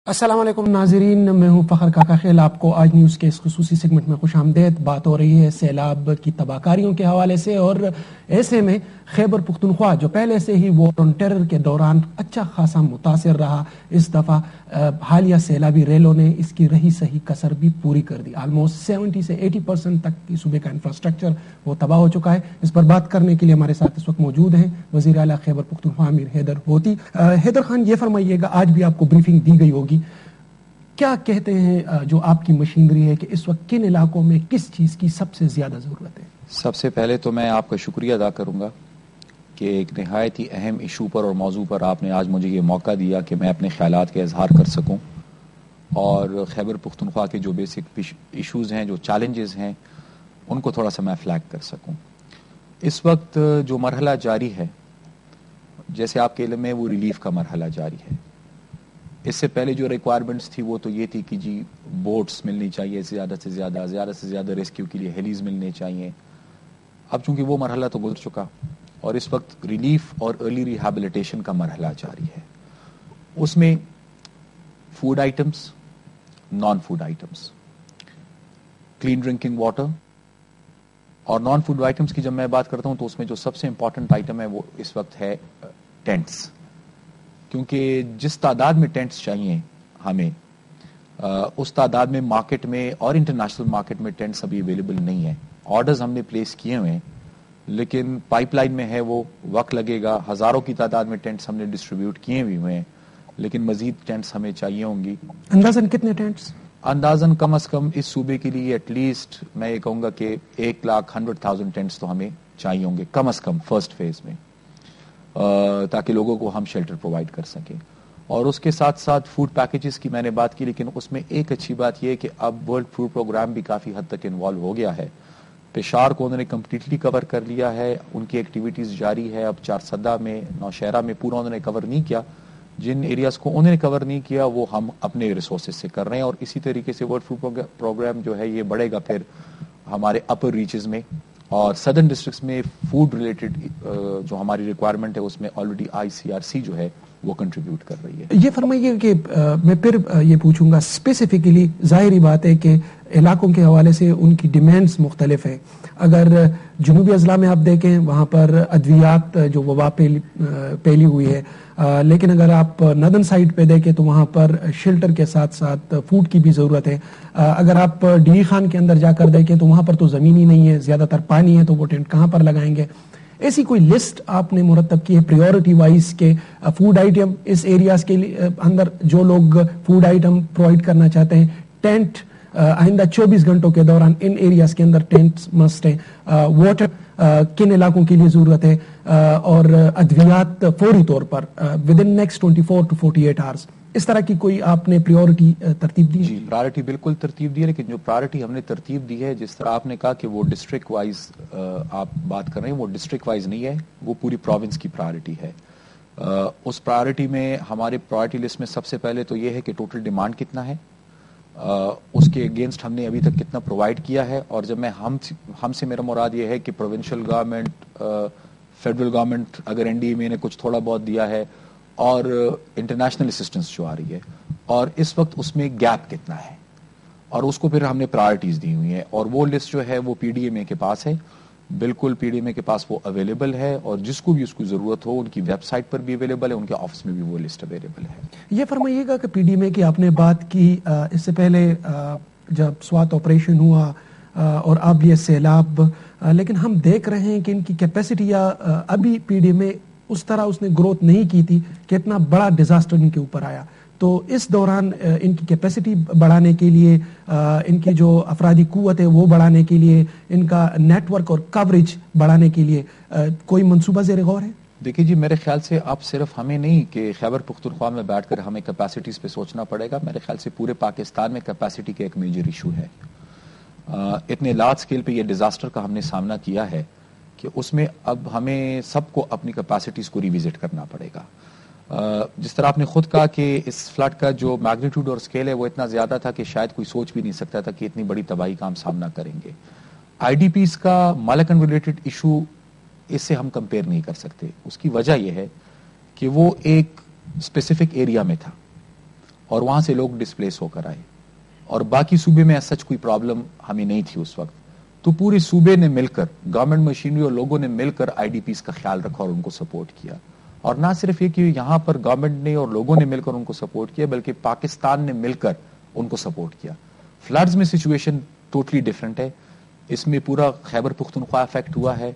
السلام علیکم ناظرین، میں ہوں فخر کاکا خیل. آپ کو آج نیوز کے اس خصوصی سیگمنٹ میں خوش آمدید. بات ہو رہی ہے سیلاب کی تباہ کاریوں کے حوالے سے، اور ایسے میں خیبر پختونخوا جو پہلے سے ہی وار آن ٹیرر کے دوران اچھا خاصا متاثر رہا، اس دفعہ حالیہ سیلابی ریلوں نے اس کی رہی سہی کسر بھی پوری کر دی. آلموسٹ 70 سے 80% تک کی صوبے کا انفراسٹرکچر وہ تباہ ہو چکا ہے. اس پر بات کرنے کے لیے ہمارے ساتھ اس وقت موجود ہیں وزیر اعلیٰ خیبر پختونخوا امیر حیدر ہوتی. حیدر خان، یہ فرمائیے گا، آج بھی آپ کو بریفنگ دی گئی ہوگی، کیا کہتے ہیں جو آپ کی مشینری ہے کہ اس وقت کن علاقوں میں کس چیز کی سب سے زیادہ ضرورت ہے؟ سب سے پہلے تو میں آپ کا شکریہ ادا کروں گا کہ ایک نہایت ہی اہم ایشو پر اور موضوع پر آپ نے آج مجھے یہ موقع دیا کہ میں اپنے خیالات کا اظہار کر سکوں اور خیبر پختونخوا کے جو بیسک ایشوز ہیں، جو چیلنجز ہیں، ان کو تھوڑا سا میں فلیگ کر سکوں. اس وقت جو مرحلہ جاری ہے، جیسے آپ کے علم میں، وہ ریلیف کا مرحلہ جاری ہے. اس سے پہلے جو ریکوائرمنٹس تھی وہ تو یہ تھی کہ جی بوٹس ملنی چاہیے زیادہ سے زیادہ ریسکیو کے لیے ہیلیز ملنے چاہیے. اب چونکہ وہ مرحلہ تو گزر چکا اور اس وقت ریلیف اور ارلی ریہیبلیٹیشن کا مرحلہ جاری ہے. اس میں food items, non food items, clean drinking water اور نان فوڈ آئٹمس کی جب میں بات کرتا ہوں تو اس میں جو سب سے امپورٹنٹ آئٹم ہے وہ اس وقت ہے ٹینٹس. کیونکہ جس تعداد میں ٹینٹس چاہیے ہمیں، اس تعداد میں مارکیٹ میں اور انٹرنیشنل مارکیٹ میں ٹینٹس ابھی اویلیبل نہیں ہیں. آرڈرز ہم نے پلیس کیے ہوئے ہیں لیکن پائپ لائن میں ہے، وہ وقت لگے گا. ہزاروں کی تعداد میں ٹینٹس ہم نے ڈسٹریبیوٹ کیے ہوئے ہیں لیکن مزید ٹینٹس ہمیں چاہیے ہوں گی. اندازاً کتنے ٹینٹس؟ اندازاً کم از کم اس صوبے کے لیے ایٹ لیسٹ میں یہ کہوں گا کہ 1,100,000 ٹینٹس تو ہمیں چاہیے ہوں گے کم از کم فرسٹ فیز میں، تاکہ لوگوں کو ہم شیلٹر پرووائڈ کر سکیں. اور اس کے ساتھ ساتھ فوڈ پیکیجز کی میں نے بات کی، لیکن اس میں ایک اچھی بات یہ ہے کہ اب ورلڈ فوڈ پروگرام بھی کافی حد تک انوالو ہو گیا ہے. پشاور کو انہوں نے کمپلیٹلی کور کر لیا ہے، ان کی ایکٹیویٹیز جاری ہے. اب چارسدہ میں، نوشہرہ میں پورا انہوں نے کور نہیں کیا. جن ایریاز کو انہوں نے کور نہیں کیا وہ ہم اپنے ریسورسز سے کر رہے ہیں. اور اسی طریقے سے ورلڈ فوڈ پروگرام جو ہے یہ بڑھے گا پھر ہمارے اپر ریچز میں اور سدرن ڈسٹرکٹس میں. فوڈ ریلیٹڈ جو ہماری ریکوائرمنٹ ہے اس میں آلریڈی ICRC جو ہے وہ کنٹریبیوٹ کر رہی ہے. یہ فرمائیے کہ میں پھر یہ پوچھوں گا اسپیسیفکلی، ظاہری بات ہے کہ علاقوں کے حوالے سے ان کی ڈیمانڈز مختلف ہیں. اگر جنوبی اضلاع میں آپ دیکھیں وہاں پر ادویات جو وبا پھیلی ہوئی ہے، لیکن اگر آپ ندن سائڈ پہ دیکھیں تو وہاں پر شیلٹر کے ساتھ ساتھ فوڈ کی بھی ضرورت ہے. اگر آپ ڈی خان کے اندر جا کر دیکھیں تو وہاں پر تو زمین ہی نہیں ہے، زیادہ تر پانی ہے، تو وہ ٹینٹ کہاں پر لگائیں گے؟ ایسی کوئی لسٹ آپ نے مرتب کی ہے پریورٹی وائز کے فوڈ آئٹم اس ایریاز کے اندر جو لوگ فوڈ آئٹم پرووائڈ کرنا چاہتے ہیں، ٹینٹ آئندہ 24 گھنٹوں کے دوران ان ایریاز کے اندر ٹینٹس مسٹ ہیں، واٹر کن علاقوں کے لیے ضرورت ہے، اور ادویات فوری طور پر within next 24 to 48 hours، اس طرح کی کوئی آپ نے پریورٹی ترتیب دی؟ جی، پرائرٹی بالکل ترتیب دی ہے، لیکن جو پرائرٹی ہم نے ترتیب دی ہے، جس طرح آپ نے کہا کہ وہ ڈسٹرکٹ وائز آپ بات کر رہے ہیں، وہ ڈسٹرکٹ وائز نہیں ہے، وہ پوری پروونس کی پرائرٹی ہے. اس پرائرٹی میں ہمارے پرائرٹی لسٹ میں سب سے پہلے تو یہ ہے کہ ٹوٹل ڈیمانڈ کتنا ہے، اس کے اگینسٹ ہم نے ابھی تک کتنا پرووائڈ کیا ہے. اور جب میں ہم سے میرا مراد یہ ہے کہ پروونشل گورنمنٹ، فیڈرل گورنمنٹ اگر NDMA نے کچھ تھوڑا بہت دیا ہے اور انٹرنیشنل اسسٹنس جو آ رہی ہے، اور اس وقت اس میں گیپ کتنا ہے، اور اس کو پھر ہم نے پرائرٹیز دی ہوئی ہیں. اور وہ لسٹ جو ہے وہ PDMA کے پاس ہے، بالکل PDMA کے پاس وہ اویلیبل ہے، اور جس کو بھی اس کو ضرورت ہو ان کی ویب سائٹ پر بھی اویلیبل ہے، ان کے آفس میں بھی وہ لسٹ اویلیبل ہے. یہ فرمائیے گا کہ PDMA کی آپ نے بات کی، اس سے پہلے جب سوات آپریشن ہوا اور اب یہ سیلاب، لیکن ہم دیکھ رہے ہیں کہ ان کی کیپیسٹی یا ابھی PDMA اس طرح اس نے گروتھ نہیں کی تھی کہ اتنا بڑا ڈیزاسٹر ان کے اوپر آیا. تو اس دوران ان کی کیپیسٹی بڑھانے کے لیے، ان کی جو افرادی قوت ہے وہ بڑھانے کے لیے، ان کا نیٹ ورک اور کوریج بڑھانے کے لیے کوئی منصوبہ زیر غور ہے؟ دیکھیے جی، میرے خیال سے اب صرف ہمیں نہیں کہ خیبر پختونخوا میں بیٹھ کر ہمیں کیپیسٹیز پہ سوچنا پڑے گا. میرے خیال سے پورے پاکستان میں کیپیسٹی کا ایک میجر ایشو ہے. اتنے لارج اسکیل پہ یہ ڈیزاسٹر کا ہم نے سامنا کیا ہے کہ اس میں اب ہمیں سب کو اپنی کیپیسٹیز کو ریوزٹ کرنا پڑے گا. جس طرح آپ نے خود کہا کہ اس فلڈ کا جو میگنیٹیوڈ اور اسکیل ہے وہ اتنا زیادہ تھا کہ شاید کوئی سوچ بھی نہیں سکتا تھا کہ اتنی بڑی تباہی کا ہم سامنا کریں گے. IDPs کا مالکن ریلیٹڈ ایشو اس سے ہم کمپیئر نہیں کر سکتے. اس کی وجہ یہ ہے کہ وہ ایک اسپیسیفک ایریا میں تھا اور وہاں سے لوگ ڈسپلیس ہو کر آئے, اور باقی صوبے میں سچ کوئی پرابلم ہمیں نہیں تھی اس وقت. تو پورے صوبے نے مل کر, گورنمنٹ مشینری اور لوگوں نے مل کر آئی ڈی پیز کا خیال رکھا اور ان کو سپورٹ کیا. اور نہ صرف یہ کہ یہاں پر گورنمنٹ نے اور لوگوں نے مل کر ان کو سپورٹ کیا, بلکہ پاکستان نے مل کر ان کو سپورٹ کیا. فلڈز میں سچویشن ٹوٹلی ڈفرینٹ ہے. اس میں پورا خیبر پختونخوا افیکٹ ہوا ہے,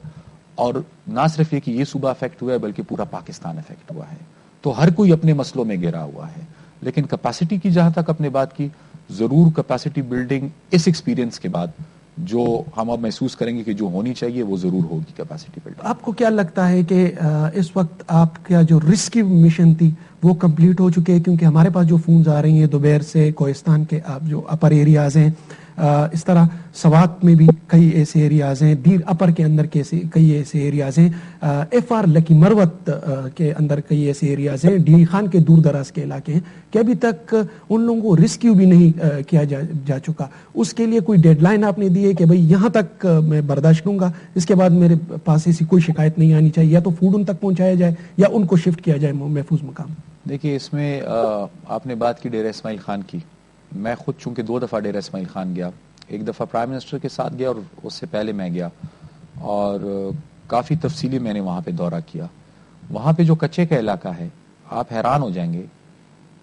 اور نہ صرف یہ کہ یہ صوبہ افیکٹ ہوا ہے بلکہ پورا پاکستان افیکٹ ہوا ہے. تو ہر کوئی اپنے مسئلوں میں گھرا ہوا ہے. لیکن کیپیسٹی کی جہاں تک اپنے بات کی, ضرور کیپیسٹی بلڈنگ اس ایکسپیرینس کے بعد جو ہم اب محسوس کریں گے کہ جو ہونی چاہیے وہ ضرور ہوگی کیپیسٹی بلڈنگ. آپ کو کیا لگتا ہے کہ اس وقت آپ کا جو ریسکیو مشن تھی وہ کمپلیٹ ہو چکے ہیں؟ کیونکہ ہمارے پاس جو فونز آ رہی ہیں دوبیر سے, کوہستان کے آپ جو اپر ایریاز ہیں, اس طرح سوات میں بھی کئی ایسے ایریاز ہیں, دیر اپر کے اندر کئی ایسے ایریاز ہیں, ایف آر لکی مروت کے اندر کئی ایسے ایریاز ہیں, ڈی خان کے دور دراز کے علاقے ہیں کہ ابھی تک ان لوگوں کو ریسکیو بھی نہیں کیا جا چکا. اس کے لیے کوئی ڈیڈ لائن آپ نے دی ہے کہ بھئی یہاں تک میں برداشت کروں گا, اس کے بعد میرے پاس ایسی کوئی شکایت نہیں آنی چاہیے, یا تو فوڈ ان تک پہنچایا جائے یا ان کو شفٹ کیا جائے محفوظ مقام؟ دیکھیے, اس میں آپ نے بات کی ڈیرہ اسماعیل خان کی. میں خود چونکہ 2 دفعہ ڈیرہ اسماعیل خان گیا, ایک دفعہ پرائم منسٹر کے ساتھ گیا اور اس سے پہلے میں گیا, اور کافی تفصیلی میں نے وہاں پہ دورہ کیا. وہاں پہ جو کچے کا علاقہ ہے, آپ حیران ہو جائیں گے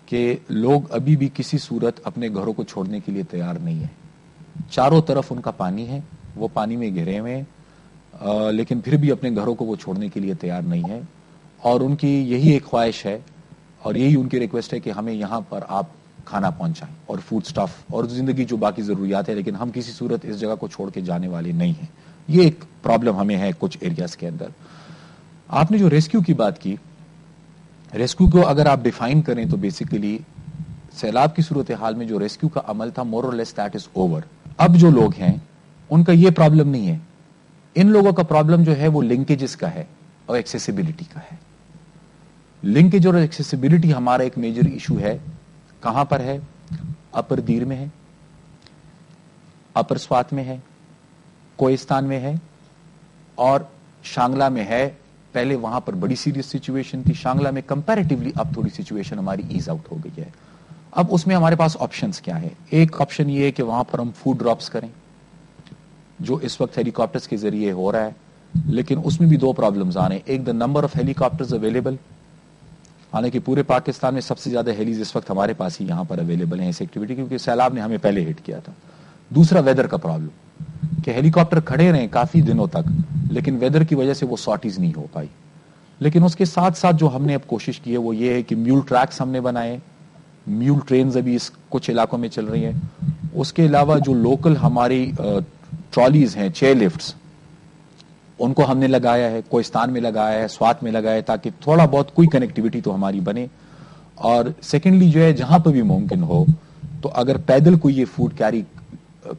کہ لوگ ابھی بھی کسی صورت اپنے گھروں کو چھوڑنے کے لیے تیار نہیں ہیں. چاروں طرف ان کا پانی ہے, وہ پانی میں گھرے ہوئے ہیں, لیکن پھر بھی اپنے گھروں کو وہ چھوڑنے کے لیے تیار نہیں ہے. اور ان کی یہی ایک خواہش ہے اور یہی ان کی ریکویسٹ ہے کہ ہمیں یہاں پر آپ کھانا پہنچائیں اور فوڈ سٹف اور زندگی جو باقی ضروریات ہے, لیکن ہم کسی صورت اس جگہ کو چھوڑ کے جانے والے نہیں ہیں. یہ ایک پرابلم ہمیں ہے کچھ ایریاز کے اندر. آپ نے جو ریسکیو کی بات کی, ریسکیو کو اگر آپ ڈیفائن کریں تو بیسیکلی سیلاب کی صورتحال میں جو ریسکیو کا عمل تھا, مور اور لیس دیٹ از اوور. اب جو لوگ ہیں ان کا یہ پرابلم نہیں ہے. ان لوگوں کا پرابلم جو ہے وہ لنکیجز کا ہے اور ایکسیسیبلٹی کا ہے. لنکیج اور ایکسیسیبلٹی ہمارا ایک میجر ایشو ہے. کہاں پر ہے؟ اپر دیر میں ہے, اپر سوات میں ہے, کوہستان میں ہے اور شانگلہ میں ہے. پہلے وہاں پر بڑی سیریس سچویشن تھی, شانگلہ میں کمپیریٹیولی اب تھوڑی سچویشن ہماری ایز آؤٹ ہو گئی ہے. اب اس میں ہمارے پاس آپشنز کیا ہے؟ ایک آپشن یہ ہے کہ وہاں پر ہم فوڈ ڈراپس کریں, جو اس وقت ہیلی کاپٹرز کے ذریعے ہو رہا ہے, لیکن اس میں بھی 2 پرابلمز آ رہے ہیں. ایک, the number of Halley copters available, حالانکہ پورے پاکستان میں سب سے زیادہ ہیلیز اس وقت ہمارے پاس ہی یہاں پر اویلیبل ہیں اس ایکٹیویٹی, کیونکہ سیلاب نے ہمیں پہلے ہٹ کیا تھا. دوسرا, ویدر کا پرابلم کہ ہیلی کاپٹر کھڑے رہے کافی دنوں تک, لیکن ویدر کی وجہ سے وہ سارٹیز نہیں ہو پائی. لیکن اس کے ساتھ ساتھ جو ہم نے اب کوشش کی ہے وہ یہ ہے کہ میول ٹریکس ہم نے بنائے, میول ٹرینز ابھی اس کچھ علاقوں میں چل رہی ہیں. اس کے علاوہ جو لوکل ہماری ٹرالیز ہیں, چیئر لفٹس, ان کو ہم نے لگایا ہے, کوہستان میں لگایا ہے, سوات میں لگایا ہے, تاکہ تھوڑا بہت کوئی کنیکٹیوٹی تو ہماری بنے. اور سیکنڈلی جو ہے, جہاں پہ بھی ممکن ہو تو اگر پیدل کوئی یہ فوڈ کیری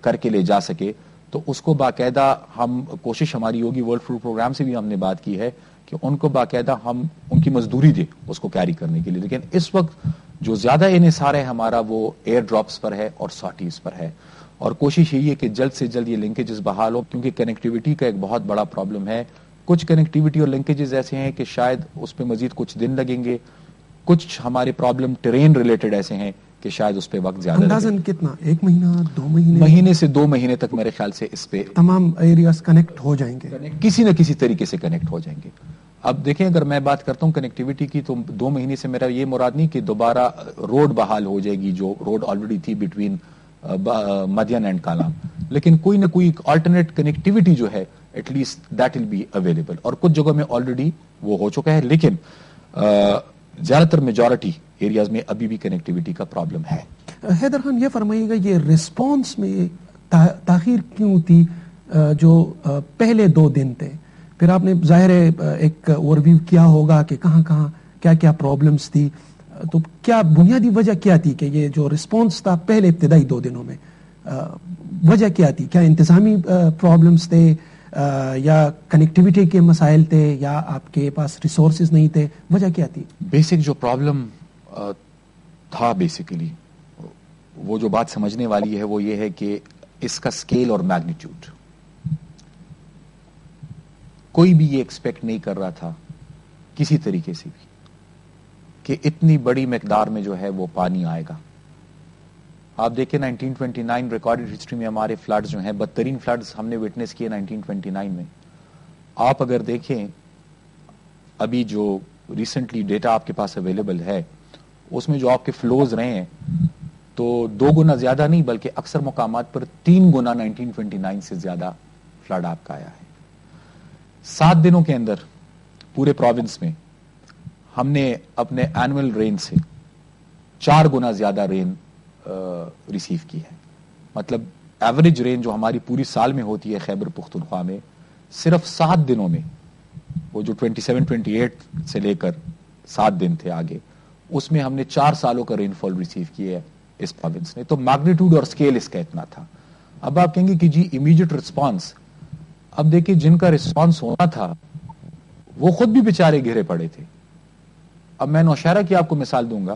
کر کے لے جا سکے تو اس کو باقاعدہ ہم, کوشش ہماری ہوگی, ورلڈ فوڈ پروگرام سے بھی ہم نے بات کی ہے کہ ان کو باقاعدہ ہم ان کی مزدوری دیں اس کو کیری کرنے کے لیے. لیکن اس وقت جو زیادہ انحصار ہے ہمارا وہ ایئر ڈراپس پر ہے اور سارٹیز پر ہے, اور کوشش یہی ہے کہ جلد سے جلد یہ لنکیجز بحال ہو, کیونکہ کنیکٹیوٹی کا ایک بہت بڑا پرابلم ہے. کچھ کنیکٹیوٹی اور لنکیجز ایسے ہیں کہ شاید اس پہ مزید کچھ دن لگیں گے, کچھ ہمارے پرابلم ٹرین ریلیٹڈ ایسے ہیں کہ شاید اس پہ وقت زیادہ اندازاً کتنا, 1 مہینہ 2 مہینے؟ مہینے سے 2 مہینے تک میرے خیال سے اس پہ تمام ایریاز کنیکٹ ہو جائیں گے, کسی نہ کسی طریقے سے کنیکٹ ہو جائیں گے. اب دیکھیں, اگر میں بات کرتا ہوں کنیکٹیوٹی کی تو 2 مہینے سے میرا یہ مراد نہیں کہ دوبارہ روڈ بحال ہو جائے گی, جو روڈ آلریڈی تھی بٹوین مدین اینڈ کالام, لیکن کوئی نہ کوئی آلٹرنیٹ کنیکٹیوٹی جو ہے at least that will be available. اور کچھ جگہوں میں آلریڈی وہ ہو چکا ہے, لیکن زیادہ تر میجورٹی ایریاز میں ابھی بھی کنیکٹیوٹی کا پرابلم ہے. حیدر خان, یہ فرمائیے گا, یہ ریسپانس میں تاخیر کیوں تھی؟ جو پہلے 2 دن تھے, پھر آپ نے ظاہر ایک اوور ویو کیا ہوگا کہ کہاں کہاں کیا کیا پرابلمز تھی, تو کیا بنیادی وجہ کیا تھی کہ یہ جو رسپانس تھا پہلے ابتدائی 2 دنوں میں, وجہ کیا تھی؟ کیا انتظامی پرابلمز تھے, یا کنیکٹیوٹی کے مسائل تھے, یا آپ کے پاس ریسورسز نہیں تھے؟ وجہ کیا تھی؟ بیسک جو پرابلم تھا, بیسیکلی وہ جو بات سمجھنے والی ہے وہ یہ ہے کہ اس کا سکیل اور میگنیٹیوڈ. کوئی بھی یہ ایکسپیکٹ نہیں کر رہا تھا کسی طریقے سے بھی کہ اتنی بڑی مقدار میں جو ہے وہ پانی آئے گا. آپ دیکھیں 1929 ریکارڈڈ ہسٹری میں ہمارے فلڈز جو ہیں بدترین فلڈز ہم نے وٹنس کیے 1929 میں. آپ اگر دیکھیں ابھی جو ریسنٹلی ڈیٹا آپ کے پاس اویلیبل ہے اس میں جو آپ کے فلوز رہے ہیں تو 2 گنا زیادہ نہیں بلکہ اکثر مقامات پر 3 گنا 1929 سے زیادہ فلڈ آپ کا آیا ہے. 7 دنوں کے اندر پورے پروونس میں ہم نے اپنے اینول رین سے 4 گنا زیادہ رین ریسیو کی ہے. مطلب ایوریج رین جو ہماری پوری سال میں ہوتی ہے خیبر پختونخوا میں صرف 7 دنوں میں وہ جو 27-28 سے لے کر 7 دن تھے آگے اس میں ہم نے 4 سالوں کا رین فال ریسیو کیا ہے اس پروونس نے. تو میگنیٹیوڈ اور سکیل اس کا اتنا تھا. اب آپ کہیں گے کہ جی امیڈیٹ رسپانس. اب دیکھیں جن کا رسپانس ہونا تھا وہ خود بھی بیچارے گھرے پڑے تھے. اب میں نوشہرہ کی آپ کو مثال دوں گا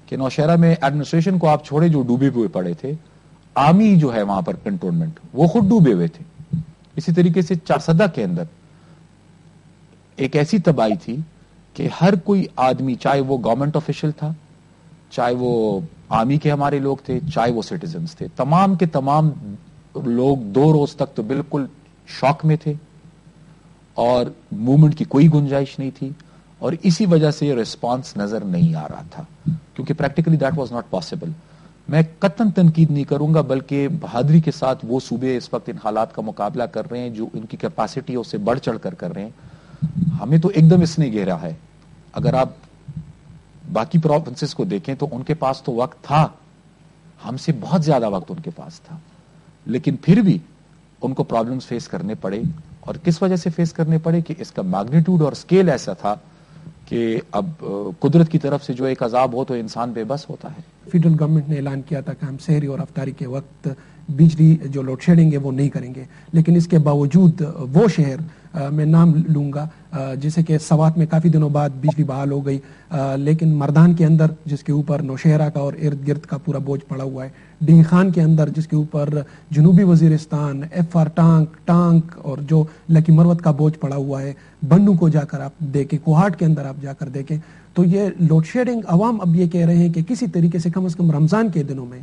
کہ نوشہرہ میں ایڈمنسٹریشن کو آپ چھوڑے جو ڈوبے ہوئے پڑے تھے, آرمی جو ہے وہاں پر کنٹونمنٹ وہ خود ڈوبے ہوئے تھے. اسی طریقے سے چارسدہ کے اندر ایک ایسی تباہی تھی کہ ہر کوئی آدمی چاہے وہ گورنمنٹ آفیشل تھا, چاہے وہ آرمی کے ہمارے لوگ تھے, چاہے وہ سٹیزنز تھے, تمام کے تمام لوگ 2 روز تک تو بالکل شاک میں تھے اور موومنٹ کی کوئی گنجائش نہیں تھی. اور اسی وجہ سے یہ ریسپانس نظر نہیں آ رہا تھا کیونکہ practically that was not possible. میں قطعاً تنقید نہیں کروں گا بلکہ بہادری کے ساتھ وہ صوبے اس وقت ان حالات کا مقابلہ کر رہے ہیں جو ان کی کیپیسٹی ہے اس سے بڑھ چڑھ کر رہے ہیں. ہمیں تو ایک دم اس نے گھیرا ہے. اگر آپ باقی پروونسز کو دیکھیں تو ان کے پاس تو وقت تھا, ہم سے بہت زیادہ وقت ان کے پاس تھا, لیکن پھر بھی ان کو پرابلمز فیس کرنے پڑے. اور کس وجہ سے فیس کرنے پڑے کہ اس کا میگنیٹیوڈ اور سکیل ایسا تھا کہ اب قدرت کی طرف سے جو ایک عذاب ہو تو انسان بے بس ہوتا ہے. فیڈرل گورنمنٹ نے اعلان کیا تھا کہ ہم سحری اور افطاری کے وقت بجلی جو لوڈ شیڈنگ ہے وہ نہیں کریں گے, لیکن اس کے باوجود وہ شہر میں نام لوں گا جیسے کہ سوات میں کافی دنوں بعد بجلی بحال ہو گئی, لیکن مردان کے اندر جس کے اوپر نوشہرہ کا اور ارد گرد کا پورا بوجھ پڑا ہوا ہے, ڈی خان کے اندر جس کے اوپر جنوبی وزیرستان, FR ٹانک اور جو لکی مروت کا بوجھ پڑا ہوا ہے, بنو کو جا کر آپ دیکھیں, کوہاٹ کے اندر آپ جا کر دیکھیں, تو یہ لوڈ شیڈنگ عوام اب یہ کہہ رہے ہیں کہ کسی طریقے سے کم از کم رمضان کے دنوں میں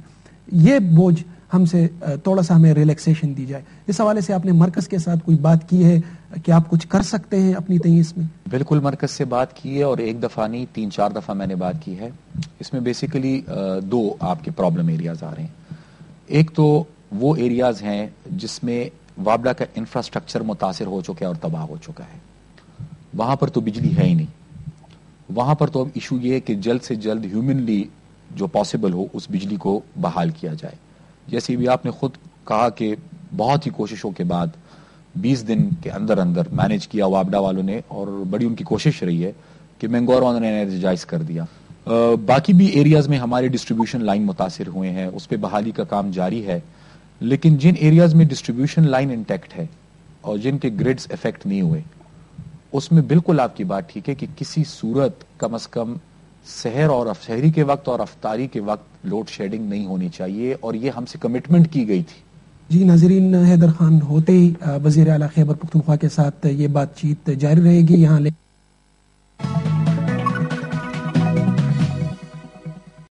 یہ بوجھ ہم سے تھوڑا سا ہمیں ریلیکسیشن دی جائے. اس حوالے سے آپ نے مرکز کے ساتھ کوئی بات کی ہے کہ آپ کچھ کر سکتے ہیں اپنی تئیں؟ میں بالکل مرکز سے بات کی ہے اور ایک دفعہ نہیں 3-4 دفعہ میں نے بات کی ہے. اس میں بیسیکلی 2 آپ کے پرابلم ایریاز آ رہے ہیں. ایک تو وہ ایریاز ہیں جس میں وابڈا کا انفراسٹرکچر متاثر ہو چکا ہے اور تباہ ہو چکا ہے, وہاں پر تو بجلی ہے ہی نہیں. وہاں پر تو اب ایشو یہ ہے کہ جلد سے جلد ہیومنلی جو پاسبل ہو اس بجلی کو بحال کیا جائے. جیسے بھی آپ نے خود کہا کہ بہت ہی کوششوں کے بعد 20 دن کے اندر مینج کیا وابڈا والوں نے, اور بڑی ان کی کوشش رہی ہے کہ مینگورو نے انرجائز کر دیا. باقی بھی ایریاز میں ہمارے ڈسٹریبیوشن لائن متاثر ہوئے ہیں, اس پہ بحالی کا کام جاری ہے. لیکن جن ایریاز میں ڈسٹریبیوشن لائن انٹیکٹ ہے اور جن کے گریڈز افیکٹ نہیں ہوئے اس میں بالکل آپ کی بات ٹھیک ہے کہ کسی صورت کم از کم سحر اور سحری کے وقت اور افطاری کے وقت لوڈ شیڈنگ نہیں ہونی چاہیے, اور یہ ہم سے کمٹمنٹ کی گئی تھی. جی ناظرین, حیدر خان ہوتے ہی وزیر اعلیٰ خیبر پختونخوا کے ساتھ یہ بات چیت جاری رہے گی. یہاں